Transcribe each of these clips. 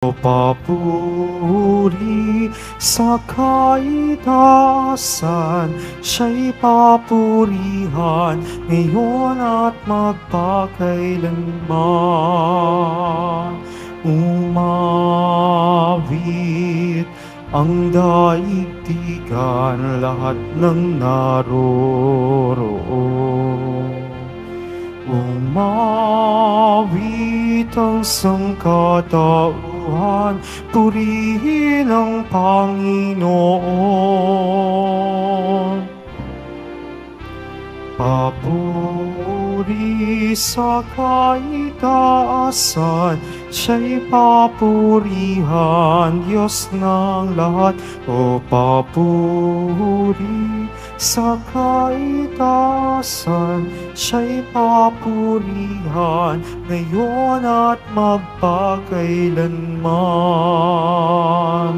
Papuri sa kaitaasan, siya'y papurihan ngayon at magpakailanman. Umawit ang daigdigan, lahat ng naroroon. Umawit ang sangkatauhan, purihin ang Panginoon. Papuri sa kaitaasan, siya'y papurihan, Diyos ng lahat. O papuri sa kaitaasan, siya'y papurihan ngayon at magpakailanman.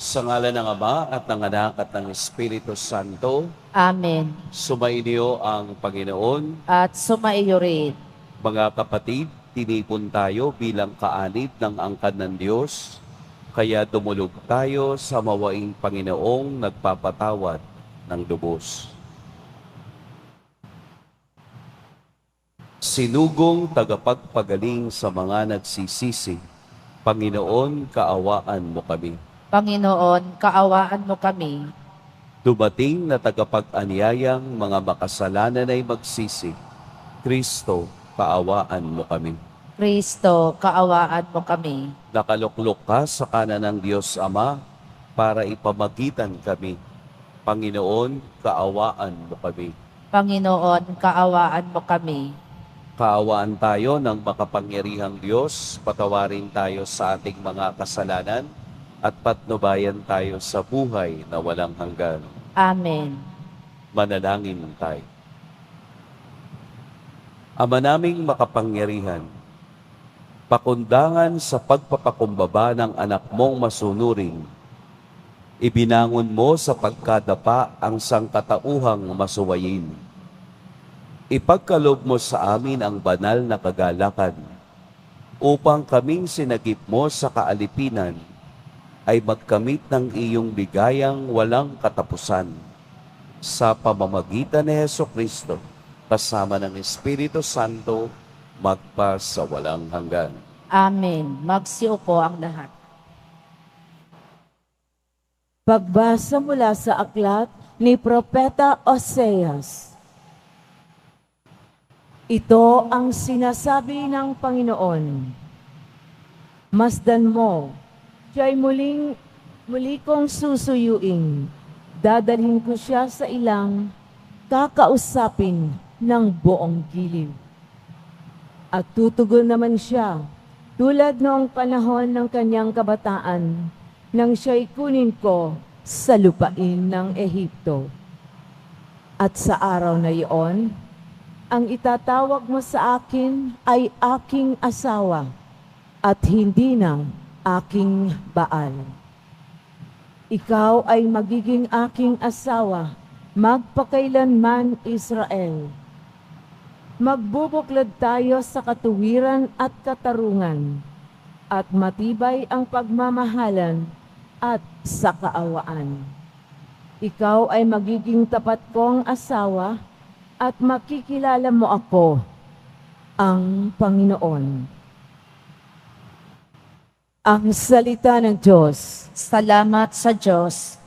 Sa ngalan ng Ama at ng Anak at ng Espiritu Santo, Amen. sumainyo ang Panginoon. At sumaiyo rin. Mga kapatid, tinipon tayo bilang kaanib ng angkan ng Diyos, kaya dumulog tayo sa mawaing Panginoong nagpapatawad ng lubos. Sinugong tagapagpagaling sa mga nagsisisi, Panginoon, kaawaan mo kami. Panginoon, kaawaan mo kami. Dumating na tagapag-anyayang mga makasalanan ay magsisi, Kristo, kaawaan mo kami. Kristo, kaawaan mo kami. Nakaluklok ka sa kanan ng Diyos Ama para ipamagitan kami. Panginoon, kaawaan mo kami. Panginoon, kaawaan mo kami. Kaawaan tayo ng makapangyarihang Diyos, patawarin tayo sa ating mga kasalanan, at patnubayan tayo sa buhay na walang hanggan. Amen. Manalangin tayo. Ama naming makapangyarihan, pakundangan sa pagpapakumbaba ng anak mong masunurin, ibinangon mo sa pagkadapa ang sangkatauhang masuwayin. Ipagkaloob mo sa amin ang banal na kagalakan, upang kaming sinagip mo sa kaalipinan, ay magkamit ng iyong ligayang walang katapusan. Sa pamamagitan ni Jesucristo, kasama ng Espiritu Santo, magpa sa walang hanggan. Amen. Magsiupo ang lahat. Pagbasa mula sa aklat ni Propeta Oseas. Ito ang sinasabi ng Panginoon. Masdan mo, siya'y muli kong susuyuin. Dadalhin ko siya sa ilang kakausapin ng buong giliw. At tutugon naman siya tulad noong panahon ng kanyang kabataan nang siya'y kunin ko sa lupain ng Ehipto. At sa araw na iyon, ang itatawag mo sa akin ay aking asawa at hindi na aking Baal. Ikaw ay magiging aking asawa, magpakailanman Israel. Magbubuklod tayo sa katuwiran at katarungan, at matibay ang pagmamahalan at sa kaawaan. Ikaw ay magiging tapat kong asawa, at makikilala mo ako, ang Panginoon. Ang salita ng Diyos. Salamat sa Diyos.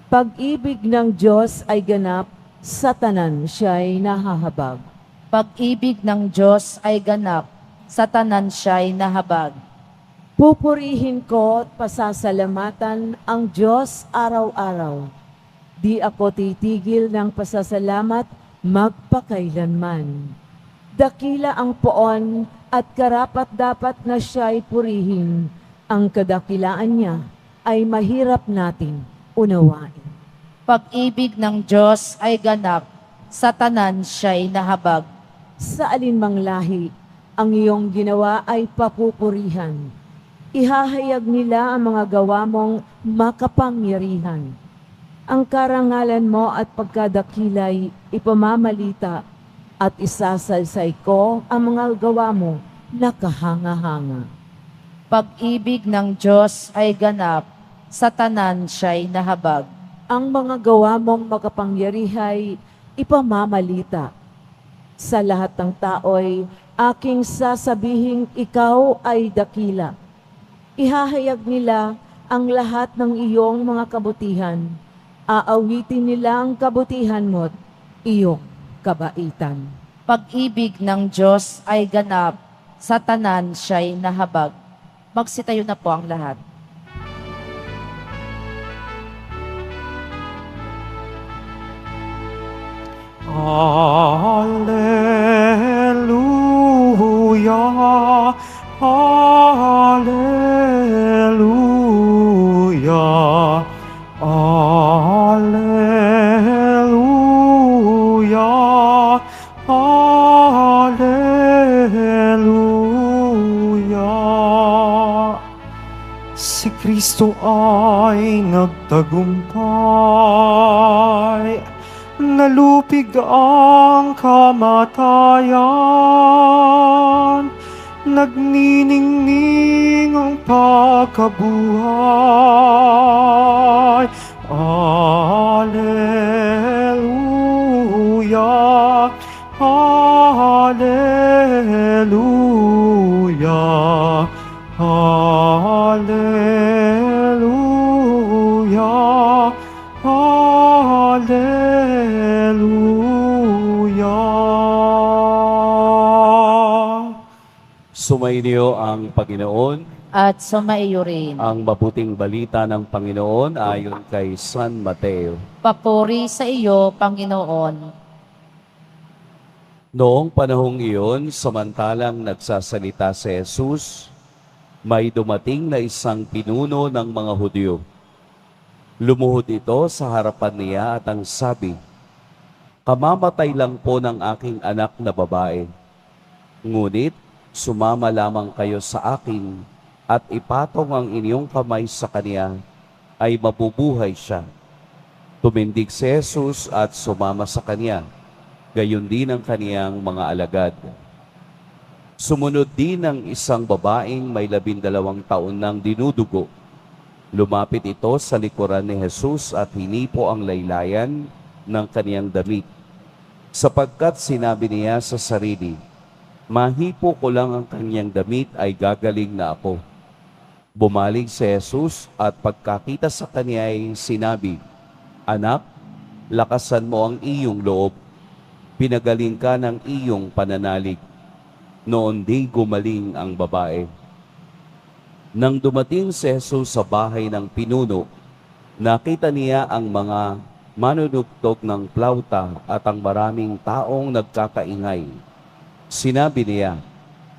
Pag-ibig ng Diyos ay ganap, sa tanan siya'y nahahabag. Pag-ibig ng Diyos ay ganap, sa tanan siya'y nahabag. Pupurihin ko at pasasalamatan ang Diyos araw-araw. Di ako titigil ng pasasalamat magpakailanman. Dakila ang poon at karapat-dapat na siya'y purihin. Ang kadakilaan niya ay mahirap nating unawain. Pag-ibig ng Diyos ay ganap, sa tanan siya'y nahabag. Sa alinmang lahi, ang iyong ginawa ay papupurihan. Ihahayag nila ang mga gawa mong makapangyarihan. Ang karangalan mo at pagkadakilay ipamamalita, at isasalsay ko ang mga gawa mo nakahanga-hanga. Pag-ibig ng Diyos ay ganap, sa tanan siya'y nahabag. Ang mga gawa mong makapangyarihay ipamamalita. Sa lahat ng tao'y aking sasabihing ikaw ay dakila. Ihahayag nila ang lahat ng iyong mga kabutihan. Aawitin nila ang kabutihan mo't iyong kabaitan. Pag-ibig ng Diyos ay ganap, sa tanan siya'y nahabag. Magsitayo na po ang lahat. Alleluia, Alleluia, Alleluia, Alleluia. Si Kristo ay nagtagumpay, nalupig ang kamatayan, nagniningning ang pagkabuhay. Alleluia, Alleluia, Alleluia, Alleluia. Sumainyo ang Panginoon. At sumaiyo rin. Ang mabuting balita ng Panginoon ayon kay San Mateo. Papuri sa iyo, Panginoon. Noong panahong iyon, samantalang nagsasalita si Jesus, may dumating na isang pinuno ng mga Hudyo. Lumuhod ito sa harapan niya at ang sabi, "Kamamatay lang po ng aking anak na babae. Ngunit sumama lamang kayo sa akin at ipatong ang inyong kamay sa kanya, ay mabubuhay siya." Tumindig si Jesus at sumama sa kanya, gayon din ang kaniyang mga alagad. Sumunod din ang isang babaeng may 12 taon nang dinudugo. Lumapit ito sa likuran ni Jesus at hinipo ang laylayan ng kaniyang damit, sapagkat sinabi niya sa sarili, "Mahipo ko lang ang kanyang damit ay gagaling na ako." Bumalik si Jesus at pagkakita sa kanya ay sinabi, "Anak, lakasan mo ang iyong loob. Pinagaling ka ng iyong pananalig." Noon di gumaling ang babae. Nang dumating si Jesus sa bahay ng pinuno, nakita niya ang mga manunugtog ng plauta at ang maraming taong nagkakaingay. Sinabi niya,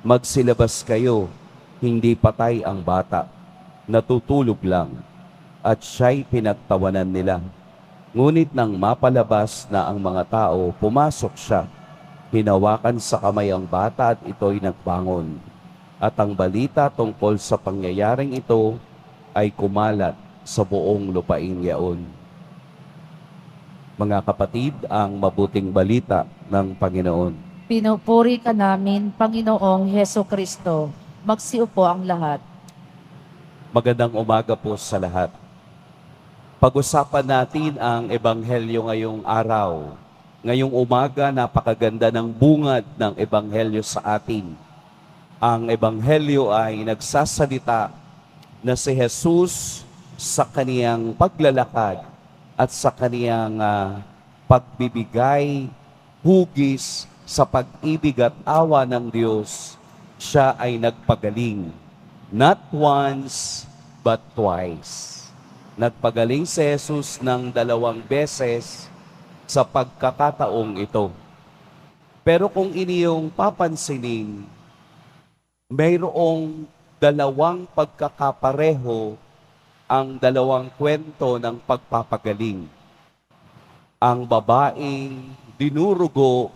"Magsilabas kayo, hindi patay ang bata, natutulog lang." At siya'y pinagtawanan nila. Ngunit nang mapalabas na ang mga tao, pumasok siya. Hinawakan sa kamay ang bata at ito'y nagbangon. At ang balita tungkol sa pangyayaring ito ay kumalat sa buong lupain yaon. Mga kapatid, ang mabuting balita ng Panginoon. Pinupuri ka namin, Panginoong Heso Kristo. Magsiupo ang lahat. Magandang umaga po sa lahat. Pag-usapan natin ang Ebanghelyo ngayong araw. Ngayong umaga, napakaganda ng bungad ng Ebanghelyo sa atin. Ang Ebanghelyo ay nagsasalita na si Jesus sa kaniyang paglalakad at sa kaniyang pagbibigay, hugis sa pag-ibig at awa ng Diyos, siya ay nagpagaling. Not once, but twice. Nagpagaling si Jesus ng 2 beses sa pagkakataong ito. Pero kung inyong papansinin, mayroong 2 pagkakapareho ang 2 kwento ng pagpapagaling. Ang babaeng dinurugo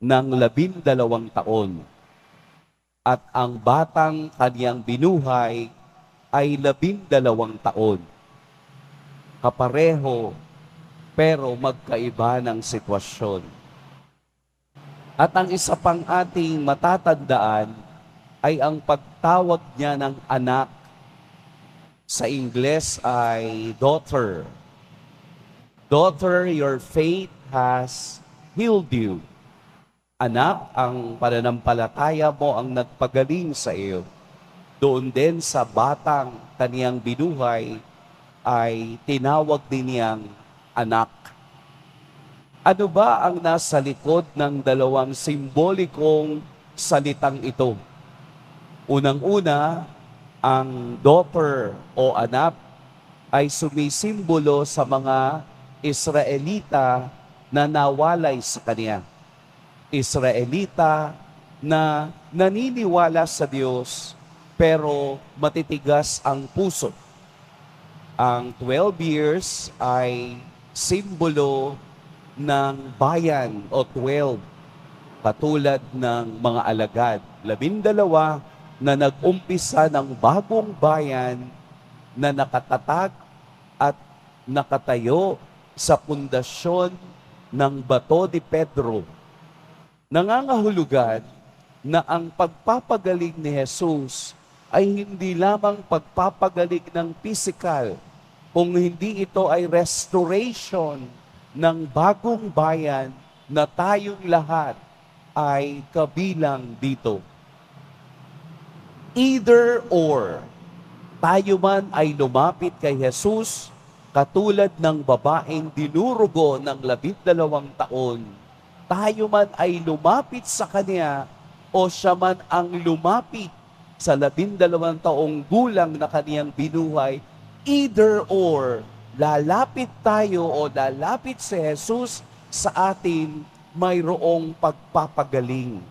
ng 12 taon at ang batang kaniyang binuhay ay 12 taon. Kapareho, pero magkaiba ng sitwasyon. At ang isa pang ating matatandaan ay ang pagtawag niya ng anak. Sa Ingles ay daughter. Daughter, your faith has healed you. Anak, ang pananampalataya mo ang nagpagaling sa iyo. Doon din sa batang kaniyang binuhay ay tinawag din niyang anak. Ano ba ang nasa likod ng dalawang simbolikong salitang ito? Unang-una, ang daughter o anak ay sumisimbolo sa mga Israelita na nawalay sa kanya. Israelita na naniniwala sa Diyos pero matitigas ang puso. Ang 12 years ay simbolo ng bayan o 12, katulad ng mga alagad. 12 na nag-umpisa ng bagong bayan na nakatatag at nakatayo sa pundasyon ng Bato de Pedro. Nangangahulugan na ang pagpapagaling ni Jesus ay hindi lamang pagpapagaling ng physical, kung hindi ito ay restoration ng bagong bayan na tayong lahat ay kabilang dito. Either or, tayo man ay lumapit kay Jesus katulad ng babaeng dinurugo ng 12 taon, tayo man ay lumapit sa Kanya o siya man ang lumapit sa 12 taong gulang na Kaniyang binuhay, either or, lalapit tayo o lalapit si Jesus sa atin, mayroong pagpapagaling.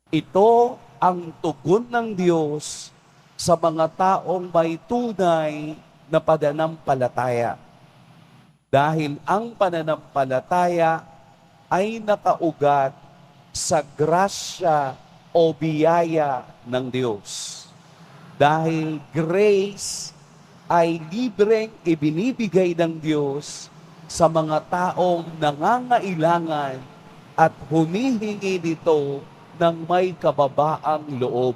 Ito ang tugon ng Diyos sa mga taong may tunay na pananampalataya. Dahil ang pananampalataya ay nakaugat sa grasya o biyaya ng Diyos. Dahil grace ay libreng ibinibigay ng Diyos sa mga taong nangangailangan at humihingi nito ng may kababaang loob.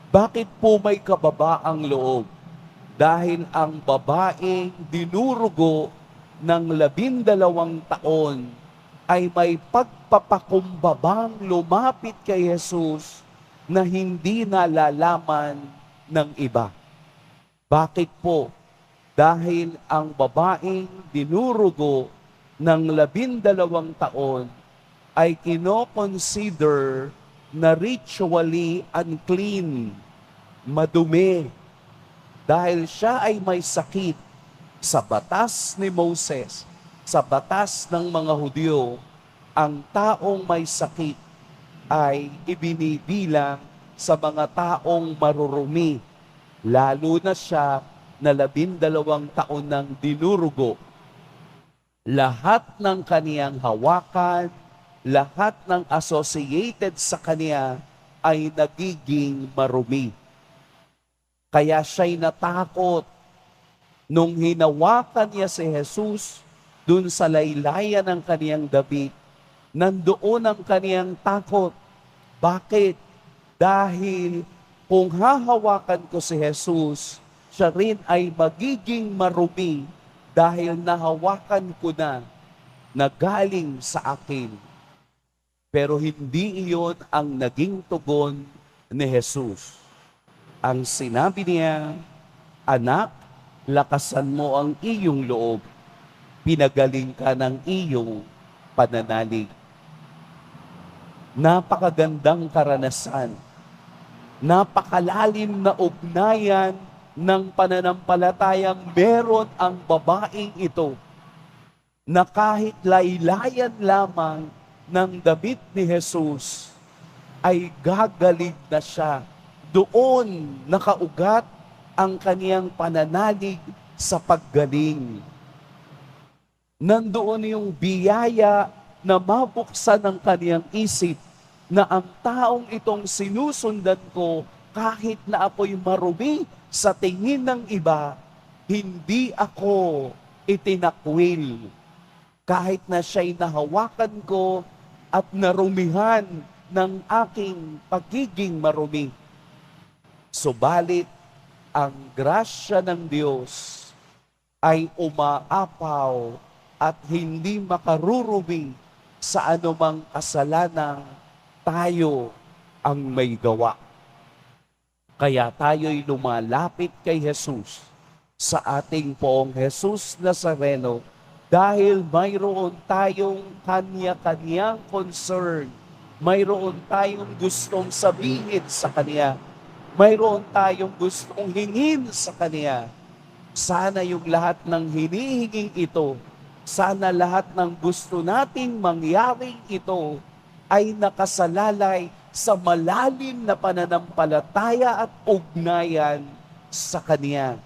Bakit po may kababaang loob? Dahil ang babaeng dinurugo ng 12 taon ay may pagpapakumbabang lumapit kay Jesus na hindi nalalaman ng iba. Bakit po? Dahil ang babaeng dinurugo ng 12 taon ay kino-consider na ritually unclean, madumi, dahil siya ay may sakit. Sa batas ni Moses, sa batas ng mga Hudyo, ang taong may sakit ay ibinibilang sa mga taong marurumi, lalo na siya na 12 taon ng dinurugo. Lahat ng kaniyang hawakan, lahat ng associated sa kanya ay nagiging marumi. Kaya siya'y natakot nung hinawakan niya si Jesus dun sa laylayan ng kaniyang David. Nandoon ang kaniyang takot. Bakit? Dahil kung hahawakan ko si Jesus, siya rin ay magiging marumi dahil nahawakan ko na galing sa akin. Pero hindi iyon ang naging tugon ni Jesus. Ang sinabi niya, anak, lakasan mo ang iyong loob. Pinagaling ka ng iyong pananalig. Napakagandang karanasan. Napakalalim na ugnayan ng pananampalatayang meron ang babaeng ito na kahit laylayan lamang ng damit ni Jesus ay gagaling na siya. Doon nakaugat ang kaniyang pananalig sa paggaling. Nandoon yung biyaya na mabuksan ng kaniyang isip na ang taong itong sinusundan ko, kahit na ako'y marumi sa tingin ng iba, hindi ako itinakwil. Kahit na siya'y nahawakan ko at narumihan ng aking pagiging marumi. Subalit, ang grasya ng Diyos ay umaapaw at hindi makarurumi sa anumang kasalanan tayo ang may gawa. Kaya tayo'y lumalapit kay Jesus, sa ating Poong Jesus Nazareno, dahil mayroon tayong kanya-kanyang concern, mayroon tayong gustong sabihin sa Kanya, mayroon tayong gustong hingin sa Kanya. Sana yung lahat ng hinihinging ito, sana lahat ng gusto nating mangyaring ito ay nakasalalay sa malalim na pananampalataya at ugnayan sa Kanya.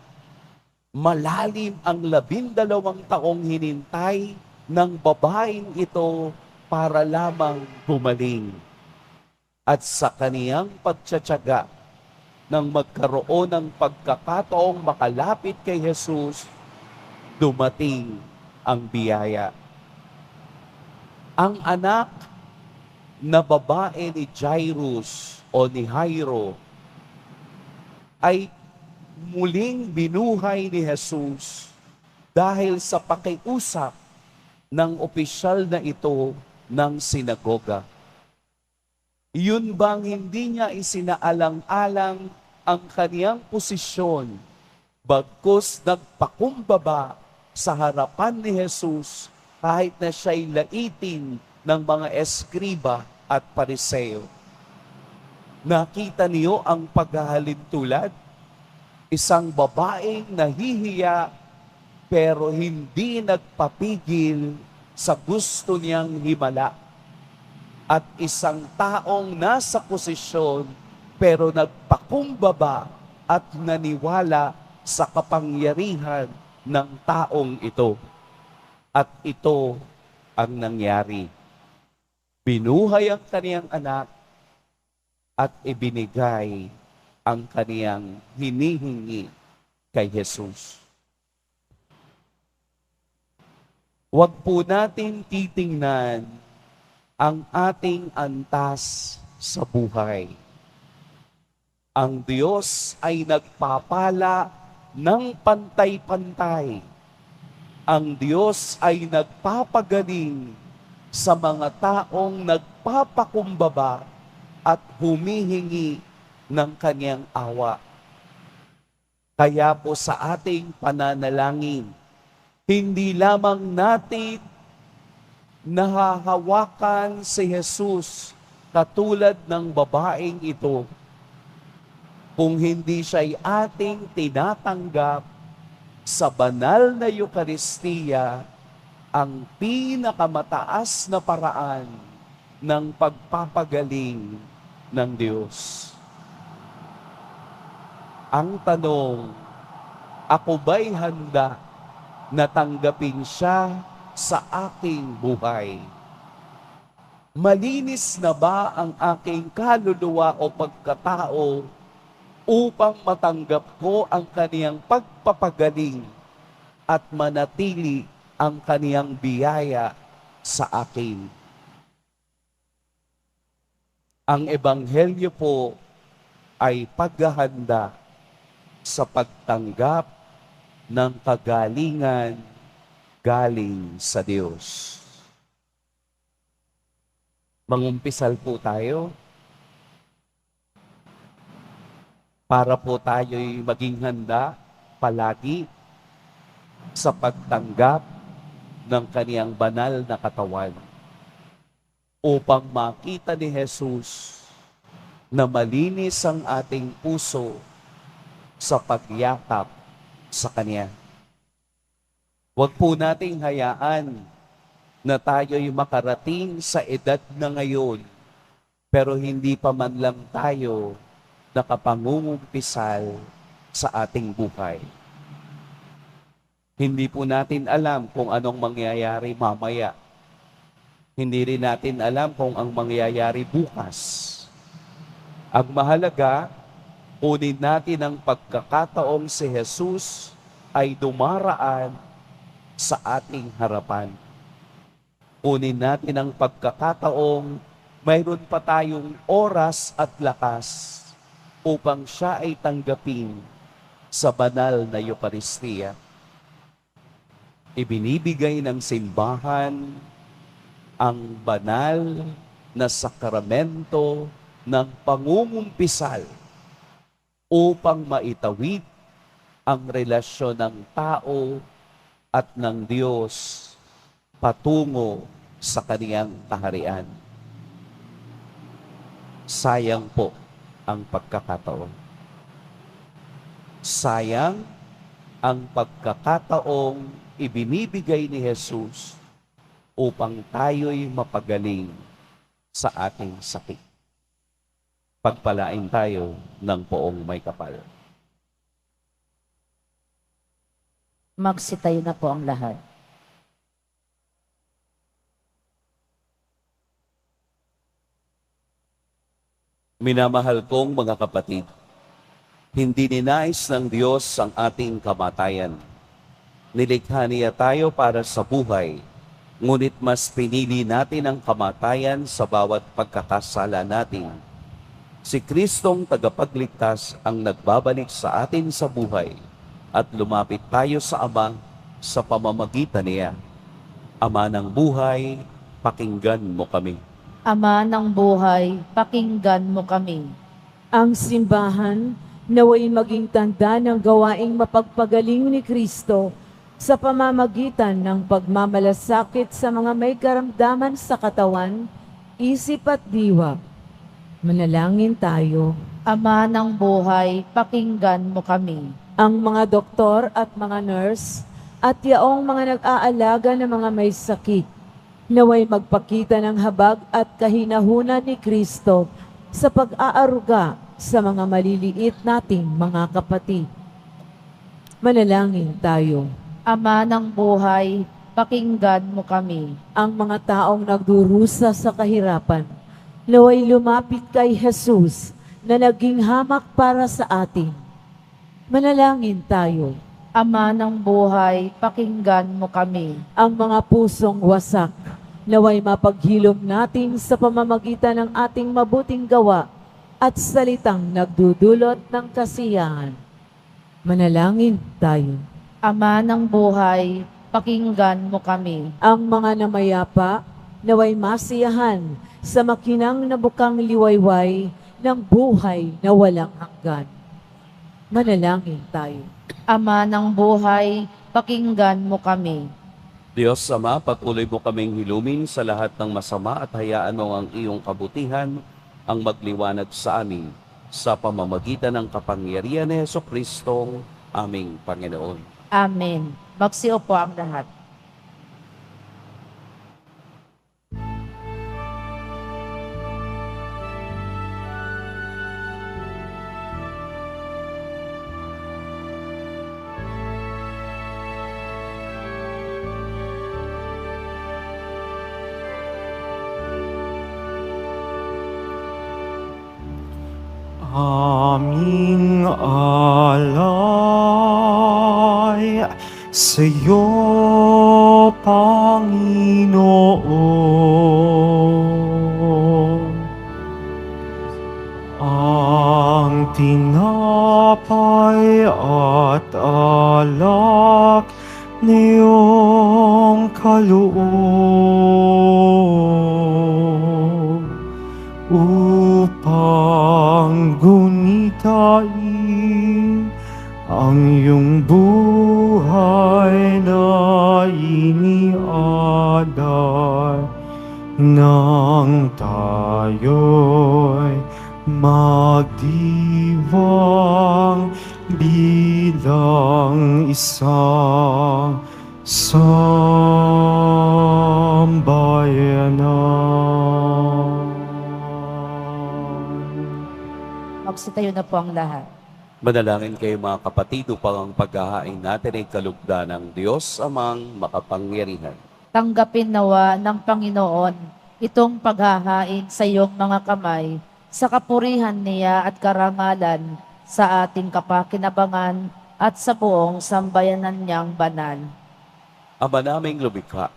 Malalim ang 12 taong hinintay ng babaeng ito para lamang gumaling. At sa kaniyang pagtsatsaga nang magkaroon ng pagkakataong makalapit kay Jesus, dumating ang biyaya. Ang anak na babae ni Jairus o ni Jairo ay muling binuhay ni Jesus dahil sa pakiusap ng opisyal na ito ng sinagoga. Yun bang hindi niya isinaalang-alang ang kaniyang posisyon, bagkus nagpakumbaba sa harapan ni Jesus kahit na siya'y laitin ng mga eskriba at pariseo. Nakita niyo ang paghahalin tulad? Isang babaeng nahihiya pero hindi nagpapigil sa gusto niyang himala. At isang taong nasa posisyon pero nagpakumbaba at naniwala sa kapangyarihan ng taong ito. At ito ang nangyari. Binuhay ang kaniyang anak at ibinigay ang kaniyang hinihingi kay Jesus. Huwag po natin titingnan ang ating antas sa buhay. Ang Diyos ay nagpapala ng pantay-pantay. Ang Diyos ay nagpapagaling sa mga taong nagpapakumbaba at humihingi ng Kanyang awa. Kaya po sa ating pananalangin, hindi lamang natin nahahawakan si Jesus katulad ng babaeng ito, kung hindi siya'y ating tinatanggap sa banal na Eukaristiya, ang pinakamataas na paraan ng pagpapagaling ng Diyos. Ang tanong, ako ba'y handa na tanggapin siya sa aking buhay? Malinis na ba ang aking kaluluwa o pagkatao upang matanggap ko ang kaniyang pagpapagaling at manatili ang kaniyang biyaya sa akin? Ang ebanghelyo po ay paghahanda sa pagtanggap ng kagalingan galing sa Diyos. Mangumpisal po tayo para po tayo'y maging handa palagi sa pagtanggap ng kaniyang banal na katawan upang makita ni Jesus na malinis ang ating puso sa pagyakap sa Kanya. Huwag po nating hayaan na tayo'y makarating sa edad na ngayon, pero hindi pa man lang tayo nakapangungumpisal sa ating buhay. Hindi po natin alam kung anong mangyayari mamaya. Hindi rin natin alam kung ang mangyayari bukas. Ang mahalaga, kunin natin ang pagkakataong si Jesus ay dumaraan sa ating harapan. Kunin natin ang pagkakataong mayroon pa tayong oras at lakas upang siya ay tanggapin sa banal na Eucharistia. Ibinibigay ng simbahan ang banal na sakramento ng pangungumpisal upang maitawid ang relasyon ng tao at ng Diyos patungo sa kaniyang kaharian. Sayang po ang pagkakataon. Sayang ang pagkakataong ibinibigay ni Jesus upang tayo'y mapagaling sa ating sakit. Pagpalain tayo ng poong may kapal. Magsitayo na po ang lahat. Minamahal kong mga kapatid, hindi ninais ng Diyos ang ating kamatayan. Nilikha niya tayo para sa buhay, ngunit mas pinili natin ang kamatayan sa bawat pagkakasala natin. Si Kristong tagapagligtas ang nagbabalik sa atin sa buhay at lumapit tayo sa Ama sa pamamagitan niya. Ama ng buhay, pakinggan mo kami. Ama ng buhay, pakinggan mo kami. Ang simbahan naway maging tanda ng gawaing mapagpagaling ni Kristo sa pamamagitan ng pagmamalasakit sa mga may karamdaman sa katawan, isip at diwa. Manalangin tayo. Ama ng buhay, pakinggan mo kami. Ang mga doktor at mga nurse at yaong mga nag-aalaga ng mga may sakit, naway magpakita ng habag at kahinahunan ni Kristo sa pag-aaruga sa mga maliliit nating mga kapatid. Manalangin tayo. Ama ng buhay, pakinggan mo kami. Ang mga taong nagdurusa sa kahirapan, naway lumapit kay Jesus na naging hamak para sa atin. Manalangin tayo. Ama ng buhay, pakinggan mo kami. Ang mga pusong wasak, naway mapaghilom natin sa pamamagitan ng ating mabuting gawa at salitang nagdudulot ng kasiyahan. Manalangin tayo. Ama ng buhay, pakinggan mo kami. Ang mga namayapa, naway masiyahan sa makinang nabukang liwayway ng buhay na walang hanggan. Manalangin tayo. Ama ng buhay, pakinggan mo kami. Diyos Ama, patuloy mo kaming hilumin sa lahat ng masama at hayaan mo ang iyong kabutihan ang magliwanag sa amin sa pamamagitan ng kapangyarihan ni Jesucristo, aming Panginoon. Amen. Magsiupo ang lahat. Aming alay sa'yo, Panginoon. Ang tinapay at alak niyong kaloob upang gunitain ang iyong buhay na inialay nang tayo'y magdiwang bilang isang sambayanan. Magsitayo na po ang lahat. Manalangin kayo mga kapatid upang ang paghahain natin ay kalugdan ng Diyos amang makapangyarihan. Tanggapin nawa ng Panginoon itong paghahain sa iyong mga kamay sa kapurihan niya at karangalan sa ating kapakinabangan at sa buong sambayanan niyang banal. Ama naming lumikha,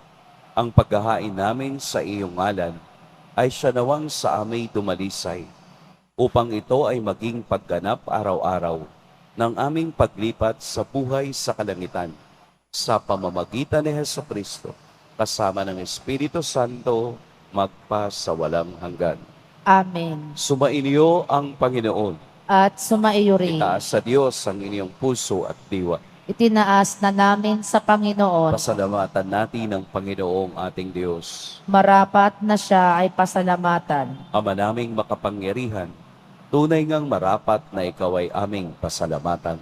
ang paghahain namin sa iyong ngalan ay siya nawang sa aming dumalisay, upang ito ay maging pagganap araw-araw ng aming paglipat sa buhay sa kalangitan, sa pamamagitan ni Jesucristo, kasama ng Espiritu Santo, magpa sa walang hanggan. Amen. Sumainyo ang Panginoon. At sumaiyo rin. Itaas sa Diyos ang inyong puso at diwa. Itinaas na namin sa Panginoon. Pasalamatan natin ang Panginoong ating Diyos. Marapat na siya ay pasalamatan. Ama naming makapangyarihan, tunay ngang marapat na ikaw ay aming pasalamatan.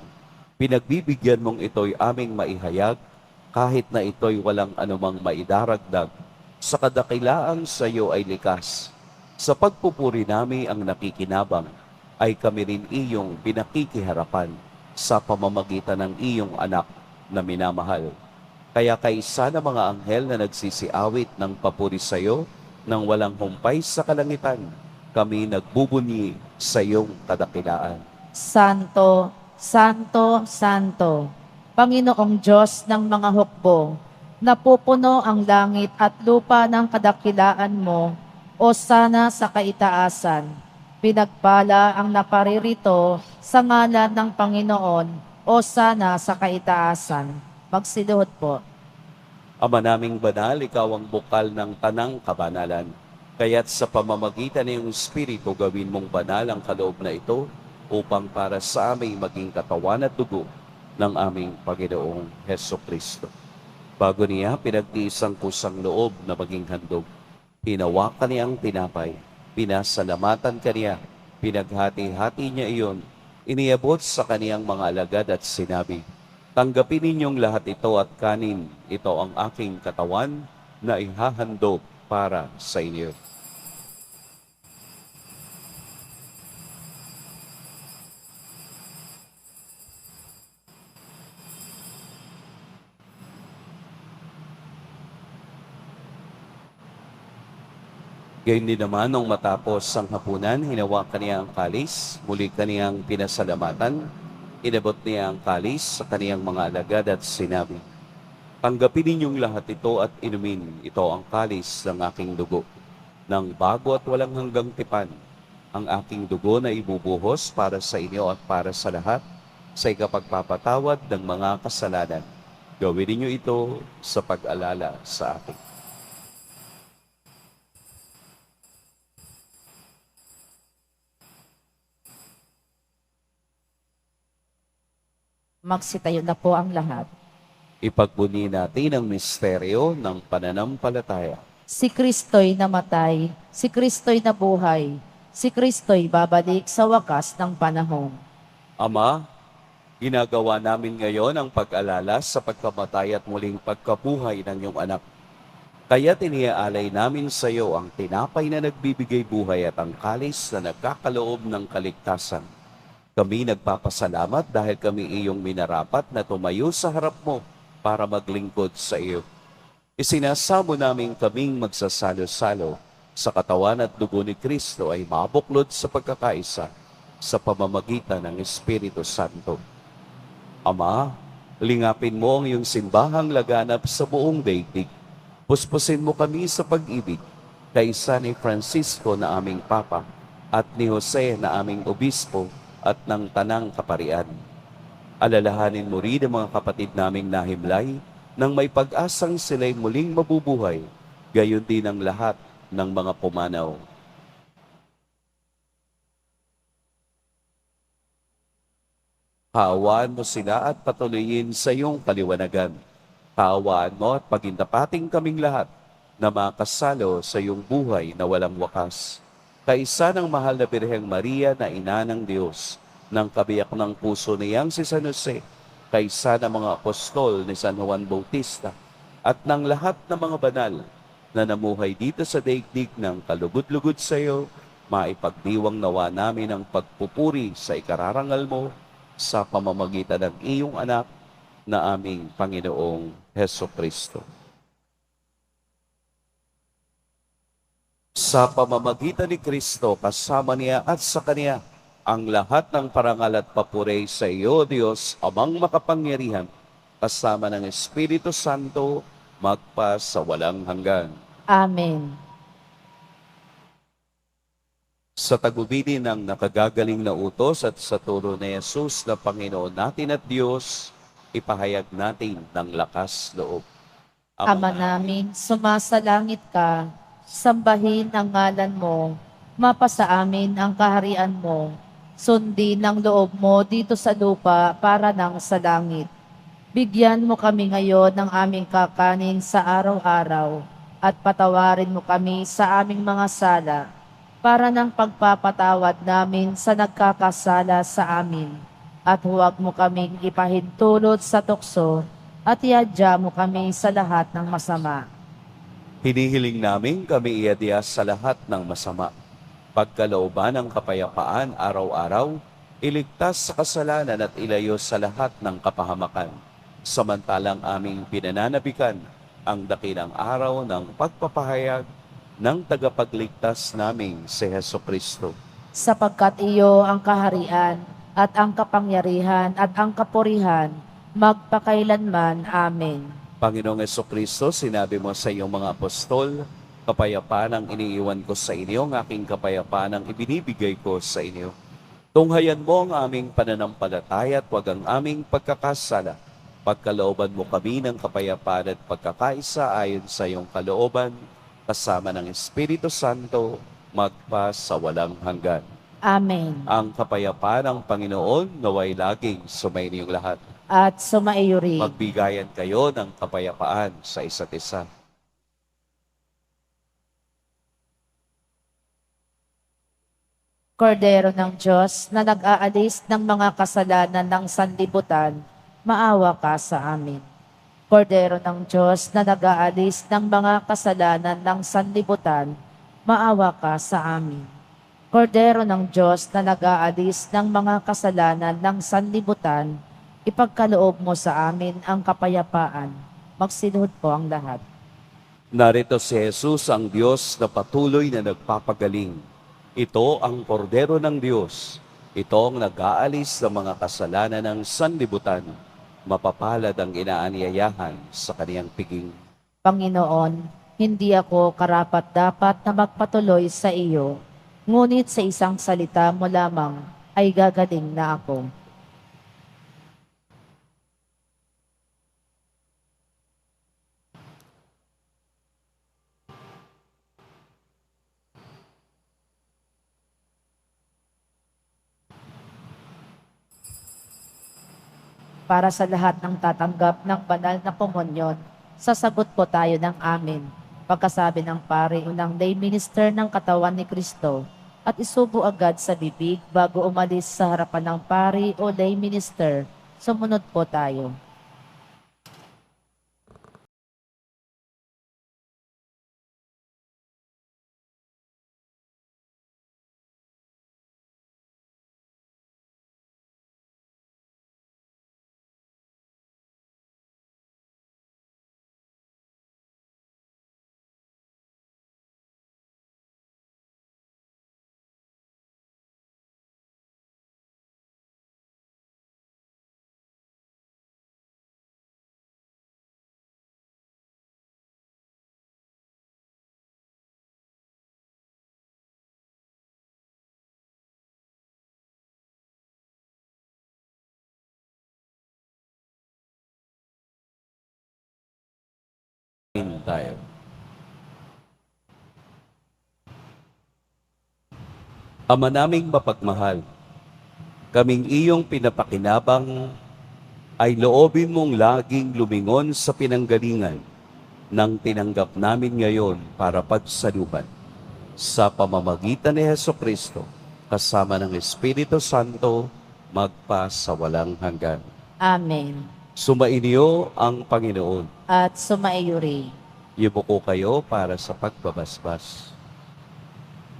Pinagbibigyan mong ito'y aming maihayag, kahit na ito'y walang anumang maidaragdag, sa kadakilaang sa iyo ay likas. Sa pagpupuri namin ang nakikinabang, ay kami rin iyong pinakikiharapan sa pamamagitan ng iyong anak na minamahal. Kaya kaisa na mga anghel na nagsisiawit ng papuri sa iyo nang walang humpay sa kalangitan, kami nagbubunyi sa iyong kadakilaan. Santo, Santo, Santo, Panginoong Diyos ng mga hukbo, napupuno ang langit at lupa ng kadakilaan mo, o sana sa kaitaasan. Pinagpala ang naparirito sa ngalan ng Panginoon, o sana sa kaitaasan. Magsiluhod po. Ama naming banal, ikaw ang bukal ng tanang kabanalan. Kaya't sa pamamagitan ng iyong Espiritu, gawin mong banal ang kaloob na ito upang para sa aming maging katawan at dugo ng aming Panginoong Hesukristo. Bago niya pinagtiis ang kusang loob na maging handog, hinawakan niya ang tinapay, pinasalamatan kaniya, pinaghati-hati niya iyon, iniabot sa kaniyang mga alagad at sinabi, "Tanggapin ninyong lahat ito at kanin, ito ang aking katawan na ihahandog para sa inyo." Gayun din naman, nung matapos ang hapunan, hinawakan niya ang kalis, muli kaniyang pinasalamatan, inabot niya ang kalis sa kaniyang mga alagad at sinabi, "Tanggapin ninyong lahat ito at inumin, ito ang kalis ng aking dugo, ng bago at walang hanggang tipan, ang aking dugo na ibubuhos para sa inyo at para sa lahat, sa ikapagpapatawad ng mga kasalanan. Gawin ninyo ito sa pag-alala sa akin." Magsitayo na po ang lahat. Ipagbuni natin ang misteryo ng pananampalataya. Si Kristo'y namatay, si Kristo'y nabuhay, si Kristo'y babalik sa wakas ng panahon. Ama, ginagawa namin ngayon ang pag-alala sa pagkamatay at muling pagkabuhay ng iyong anak. Kaya tiniaalay namin sa iyo ang tinapay na nagbibigay buhay at ang kalis na nagkakaloob ng kaligtasan. Kami nagpapasalamat dahil kami iyong minarapat na tumayo sa harap mo para maglingkod sa iyo. Isinasamo namin kaming magsasalo-salo sa katawan at dugo ni Kristo ay mabuklod sa pagkakaisa sa pamamagitan ng Espiritu Santo. Ama, lingapin mo ang iyong simbahang laganap sa buong daigdig. Puspusin mo kami sa pag-ibig, kaisa ni Francisco na aming Papa at ni Jose na aming Obispo at ng Tanang Kaparian. Alalahanin mo rin ang mga kapatid naming nahimlay nang may pag-asang sila'y muling mabubuhay, gayon din ang lahat ng mga pumanaw. Kaawaan mo sila at patuloyin sa iyong kaliwanagan. Kaawaan mo at pagintapating kaming lahat na makasalo sa iyong buhay na walang wakas. Kaisa ng mahal na Birheng Maria na ina ng Diyos, ng kabiyak ng puso niyang si San Jose, kaisa ng mga apostol ni San Juan Bautista, at ng lahat ng mga banal na namuhay dito sa daigdig ng kalugod-lugod sa iyo, maipagdiwang nawa namin ang pagpupuri sa ikararangal mo sa pamamagitan ng iyong anak na aming Panginoong Hesukristo. Sa pamamagitan ni Kristo, kasama niya at sa Kanya, ang lahat ng parangal at papuri sa iyo, Diyos, Amang makapangyarihan, kasama ng Espiritu Santo, magpa sa walang hanggan. Amen. Sa tagubili ng nakagagaling na utos at sa turo ni Jesus na Panginoon natin at Diyos, ipahayag natin ng lakas loob. Ama namin, sumasalangit ka, sambahin ang ngalan mo, mapasa amin ang kaharian mo, sundin ang loob mo dito sa lupa para nang sa langit. Bigyan mo kami ngayon ng aming kakanin sa araw-araw, at patawarin mo kami sa aming mga sala, para ng pagpapatawad namin sa nagkakasala sa amin. At huwag mo kaming ipahintulot sa tukso, at iadya mo kami sa lahat ng masama. Hinihiling namin kami iadya sa lahat ng masama. Pagkalooban ng kapayapaan araw-araw, iligtas sa kasalanan at ilayo sa lahat ng kapahamakan. Samantalang aming pinananabikan ang dakilang araw ng pagpapahayag ng tagapagligtas naming si Heso Kristo. Sapagkat iyo ang kaharian, at ang kapangyarihan, at ang kapurihan, magpakailanman. Amen. Panginoong Heso Kristo, sinabi mo sa iyong mga apostol, kapayapaan ang iniiwan ko sa inyo, ang aking kapayapaan ang ibinibigay ko sa inyo. Tunghayan mo ang aming pananampalataya at huwag ang aming pagkakasala. Pagkalooban mo kami ng kapayapaan at pagkakaisa ayon sa iyong kalooban, kasama ng Espiritu Santo, magpa sa walang hanggan. Amen. Ang kapayapaan ng Panginoon naway laging sumainiyong lahat. At sumaiyo rin. Magbigayan kayo ng kapayapaan sa isa't isa. Kordero ng Diyos na nag-aalis ng mga kasalanan ng sanlibutan, maawa ka sa amin. Kordero ng Diyos na nag-aalis ng mga kasalanan ng sanlibutan, maawa ka sa amin. Kordero ng Diyos na nag-aalis ng mga kasalanan ng sanlibutan, ipagkaloob mo sa amin ang kapayapaan. Magsiluhod po ang lahat. Narito si Jesus, ang Diyos na patuloy na nagpapagaling. Ito ang Kordero ng Diyos. Ito ang nag-aalis ng mga kasalanan ng sanlibutan. Mapapalad ang inaanyayahan sa kaniyang piging. Panginoon, hindi ako karapat-dapat na magpatuloy sa iyo, ngunit sa isang salita mo lamang ay gagaling na ako. Para sa lahat ng tatanggap ng banal na komunyon, sasagot po tayo ng amin. Pagkasabi ng pari o ng lay minister ng katawan ni Kristo, at isubo agad sa bibig bago umalis sa harapan ng pari o lay minister. Sumunod po tayo. Tayo. Ama naming mapagmahal, kaming iyong pinapakinabang ay loobin mong laging lumingon sa pinanggalingan ng tinanggap namin ngayon para pagsaluban. Sa pamamagitan ni Heso Kristo, kasama ng Espiritu Santo, magpa sa walang hanggan. Amen. Sumainyo ang Panginoon. At sumaiyo rin. Yumuko kayo para sa pagbabasbas.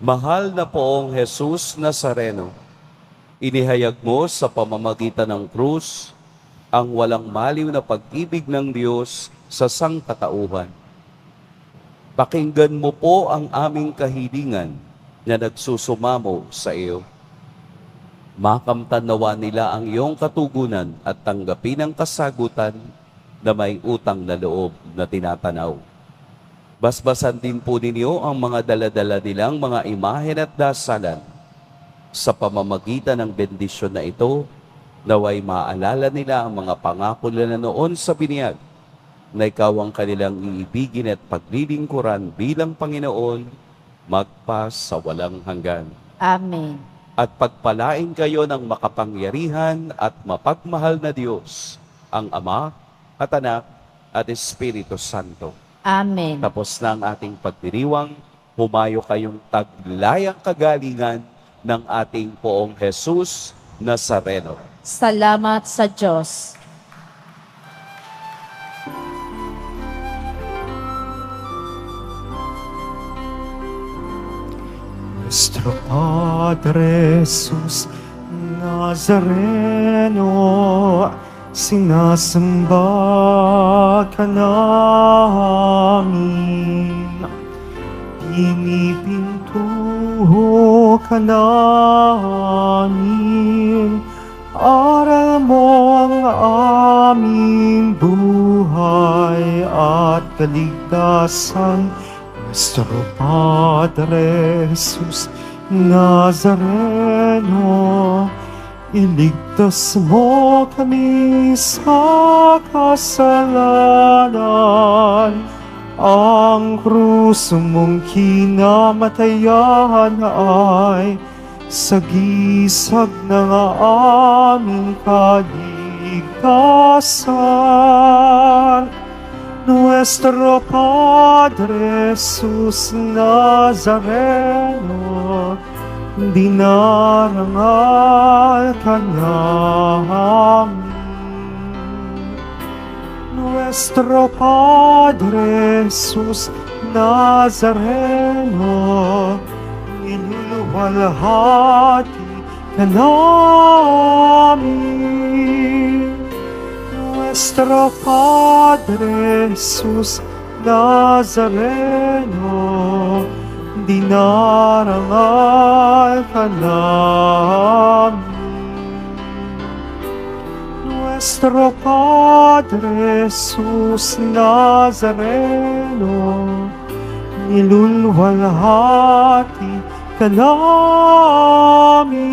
Mahal na poong Jesus Nazareno, inihayag mo sa pamamagitan ng krus ang walang maliw na pag-ibig ng Diyos sa sangkatauhan. Pakinggan mo po ang aming kahilingan na nagsusumamo sa iyo. Makamtan nawa nila ang iyong katugunan at tanggapin ang kasagutan na may utang na loob na tinatanaw. Basbasan din po ninyo ang mga daladala nilang mga imahen at dasalan. Sa pamamagitan ng bendisyon na ito, naway maalala nila ang mga pangako nila noon sa biniyag, na ikaw ang kanilang iibigin at paglilingkuran bilang Panginoon, magpa sa walang hanggan. Amen. At pagpalain kayo ng makapangyarihan at mapagmahal na Diyos, ang Ama at Anak at Espiritu Santo. Amen. Tapos na ang ating pagdiriwang, humayo kayong taglayang kagalingan ng ating Poong Jesus Nazareno. Salamat sa Diyos. Nuestro Padre Jesus Nazareno, sinasamba ka namin. Pinipintuho ka namin. Aral mo ang aming buhay at kaligtasan. Nuestro Padre Jesus Nazareno, iligtas mo kami sa kasalanan. Ang krus mong kinamatayan ay sagisag ng aming kaligtasan. Nuestro Padre Jesus Nazareno, dinarangal ka namin. Nuestro Padre Jesus Nazareno, inuluwalhati ka namin. Nuestro Padre Jesus Nazareno, dinarangal ka namin. Nuestro Padre Jesus Nazareno, nilulwalhati ka namin.